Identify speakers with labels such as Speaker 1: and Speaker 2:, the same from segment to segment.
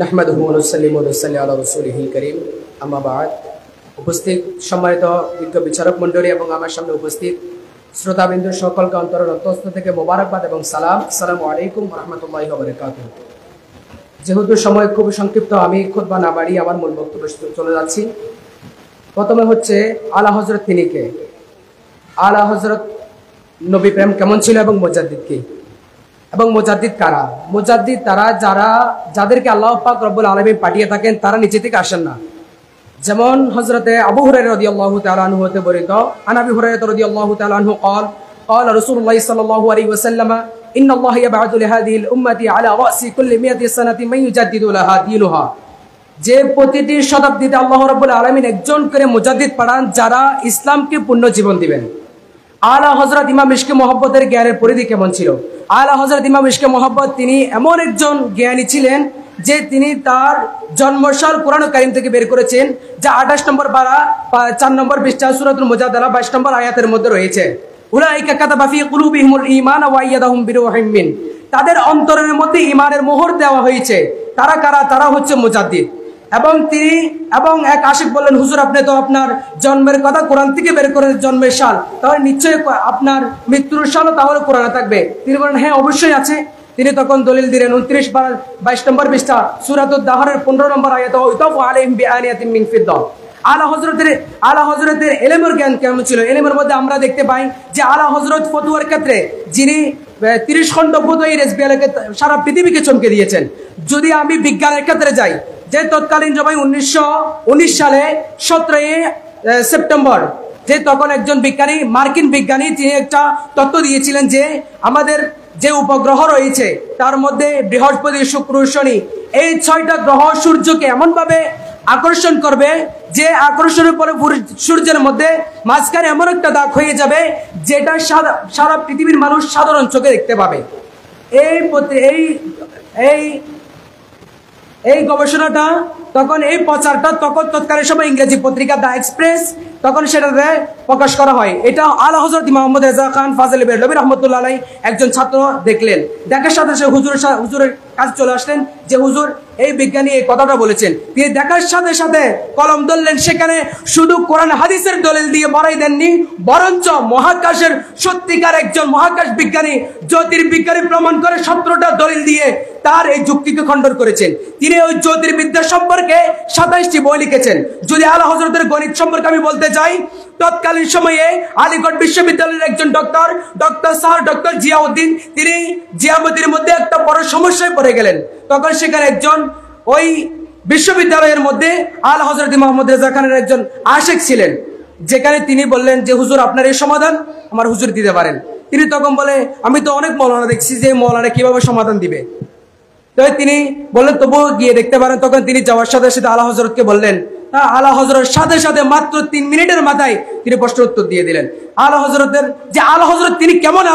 Speaker 1: নাহমাদুহু ওয়া নুসাল্লিমু ওয়া নুসাল্লি আলা রাসূলিহিল কারীম, আম্মা বা'দ। উপস্থিত সম্মানিত বিজ্ঞ বিচারক মণ্ডলী এবং আমার সামনে উপস্থিত শ্রোতাবিন্দু সকলকে অন্তরের অন্তঃস্থ থেকে মোবারকবাদ এবং সালাম। আসসালামু আলাইকুম ওয়া রাহমাতুল্লাহি ওয়া বারাকাতুহু। যেহেতু সময় খুব সংক্ষিপ্ত, আমি খুতবা না বাড়িয়ে আমার মূল বক্তব্যে চলে যাচ্ছি। প্রথমে হচ্ছে আলা হযরত তিনি কে, আলা হযরত নবী প্রেম কেমন ছিল এবং মুজাদ্দিদ কি, এবং মুজাদ্দিদ কারা। মুজাদ্দিদ তারা যাদেরকে আল্লাহ পাক রব্বুল আলামিন পাঠিয়ে থাকেন, তারা নিচে থেকে আসেন না। যেমন হযরতে আবু হুরায়রা রাদিয়াল্লাহু তাআলা আনহু হতে বর্ণিত, আন আবি হুরায়রা রাদিয়াল্লাহু তাআলা আনহু قال قال رسول الله صلى الله عليه وسلم ان الله يبعث لهذه الامه على راس كل 100 سنه من يجدد لها دينها। যে প্রতিটি শতাব্দীতে আল্লাহ রাব্বুল আলামিন একজন করে মুজাদ্দিদ পাঠান, যারা ইসলামকে পূর্ণ জীবন দিবেন। আলা হযরত ইমাম ইশকে মুহাব্বতের জ্ঞানের পরিধি কেমন ছিল? আলা হযরত ইমাম ইশকে মুহাব্বত তিনি এমন একজন জ্ঞানী ছিলেন যে তিনি তার জন্মসাল কোরআন কারীম থেকে বের করেছেন, যা 28 নম্বর পারা 4 নম্বর পৃষ্ঠা সূরাতুল মুজাদালা 22 নম্বর আয়াতের মধ্যে রয়েছে। উলাইকা কাতাবা ফি কুলুবিহিমুল ঈমান ওয়া আইয়াদাহুম বিরূহিম মিন। তাদের অন্তরের মধ্যে ঈমানের মোহর দেওয়া হয়েছে। তারা কারা? তারা হচ্ছে মুজাদ্দিদ। এবং এক আশিক বললেন, হুজুর আপনি তো আপনার জন্মের কথা কোরআন থেকে বের করে জন্মের সাল, তাহলে নিশ্চয়ই আপনার মৃত্যুর সালও তাহলে কোরআনে থাকবে। তিনি বলেন হ্যাঁ অবশ্যই আছে। তিনি তখন দলিল দিলেন 29 নম্বর পৃষ্ঠা সূরাতুদ দাহরের 15 নম্বর আয়াত, ওয়াইতাফু আলাইহিম বিআনিয়াতিন মিন ফিদ্দা। আলা হযরতের ইলমের জ্ঞান কেমন ছিল? ইলমের মধ্যে আমরা দেখতে পাই যে আলা হযরত ফতোয়ার ক্ষেত্রে যিনি 30 খণ্ড ফতোয়া রেজবিয়ালকে সারা পৃথিবীকে চমকে দিয়েছেন। যদি আমি বিজ্ঞানের ক্ষেত্রে যাই, যে তৎকালীন সময় 1919 সালে 17 সেপ্টেম্বর, যে তখন একজন বিজ্ঞানী, মার্কিন বিজ্ঞানী, তিনি একটা তত্ত্ব দিয়েছিলেন যে আমাদের যে উপগ্রহ রয়েছে তার মধ্যে বৃহস্পতি, শুক্র, শনি, এই 6টা গ্রহ সূর্যকে এমনভাবে আকর্ষণ করবে যে আকর্ষণের পরে সূর্যের মধ্যে মাঝখানে এমন একটা দাগ হয়ে যাবে যেটা সারা পৃথিবীর মানুষ সাধারণ চোখে দেখতে পাবে। এই গবেষণাটা তখন, এই প্রচারটা তৎকালীন সময় ইংরেজি পত্রিকা দ্য এক্সপ্রেস তখন সেটাতে প্রকাশ করা হয়। এটা আলা হযরত মোহাম্মদ রেজা খান ফাজিল বেরলভী রাহমাতুল্লাহ আলাইহি একজন ছাত্র দেখলেন। দেখার সাথে সাথে হুজুরের কাছে চলে আসলেন যে হুজুর এই বিজ্ঞানী এই কথাটা বলেছেন। তিনি দেখার সাথে সাথে কলম ধরলেন, সেখানে শুধু কোরআন হাদিসের দলিল দিয়ে বড়াই দেননি, বরঞ্চ মহাকাশের সত্যিকার একজন মহাকাশ বিজ্ঞানী, জ্যোতির্বিজ্ঞানী প্রমাণ করে 17টা দলিল দিয়ে তার এই যুক্তিকে খণ্ডন করেছেন। তিনি ওই জ্যোতির্বিদ্যা সম্পর্কে 27টি বই লিখেছেন। যদি আলা হযরতের গণিত সম্পর্কে আমি বলতে চাই, তৎকালীন সময়ে আলিগড় বিশ্ববিদ্যালয়ের একজন ডক্টর জিয়াউদ্দিন, তিনি জিয়ামতির মধ্যে একটা বড় সমস্যায় পড়ে গেলেন। তখন সেখানে একজন ওই বিশ্ববিদ্যালয়ের মধ্যে আলা হযরত মোহাম্মদ রেজা খানের একজন আশিক ছিলেন, যেখানে তিনি বললেন যে হুজুর আপনার এই সমাধান আমার হুজুর দিতে পারেন। তিনি তখন বলে আমি তো অনেক মৌলানা দেখছি, যে মৌলানা কিভাবে সমাধান দিবে। তো তিনি বললেন তবুও গিয়ে দেখতে পারেন। তখন তিনি যাওয়ার সাথে সাথে আলা হযরতকে বললেন, আলা হযরত সাথে সাথে মাত্র 3 মিনিটের মাথায় তিনি প্রশ্ন উত্তর দিয়ে দিলেন। আলা হযরত তিনি কেমনে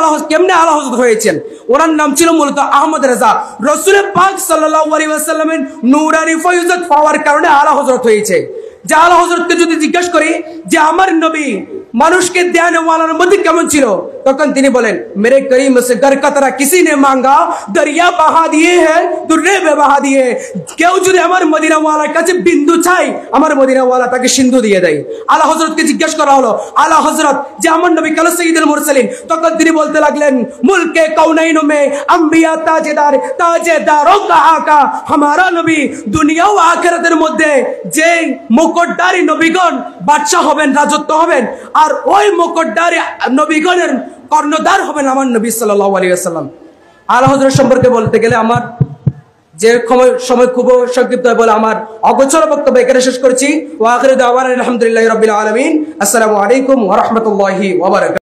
Speaker 1: আলা হযরত হয়েছেন? ওনার নাম ছিল মূলত আহমদ রেজা। রাসূল পাক সাল্লাল্লাহু আলাইহি ওয়াসাল্লামের নূরানি ফয়জত পাওয়ার কারণে আলা হযরত হয়েছে। যে আলা হযরতকে যদি জিজ্ঞেস করি যে আমার নবী মানুষকে দেয়ানে ওয়ালার মধ্যে কেমন ছিল, তখন তিনি বলেন মেরে করিম সে গর কতরা কিসি নে মাঙ্গা দরিয়া বাহা দিয়ে হ্যাঁ দুর্রে বে বাহা দিয়ে। কেউ যদি আমার মদিনা ওয়ালার কাছে বিন্দু চাই, আমার মদিনা ওয়ালা তাকে সিন্ধু দিয়ে দেয়। আলা হযরতকে জিজ্ঞেস করা হলো, আলা হযরত যে আমার নবী কাল সাইয়্যিদুল মুরসালিন, তখন তিনি বলতে লাগলেন মুলকে কাউনাইন মে আম্বিয়া তাজেদারোं का आका हमारा নবী। দুনিয়া ও আখিরাতের মধ্যে যে মুকুটধারী নবীগণ বাদশা হবেন, রাজত্ব হবেন, আর ওই মুকুটধারী নবীগণের কর্ণধার হবেন আমার নবী সাল্লাল্লাহু আলাইহি ওয়াসাল্লাম। আলা হযরত সম্পর্কে বলতে গেলে আমার যে সময় খুব সংক্ষিপ্ত বলে আমার অগোচর বক্তব্য এখানে শেষ করছি। ওয়া আখিরু দাওয়ানা আলহামদুলিল্লাহি রাব্বিল আলামিন। আসসালামু আলাইকুম ওয়া রাহমাতুল্লাহি ওয়া বারাকাতুহু।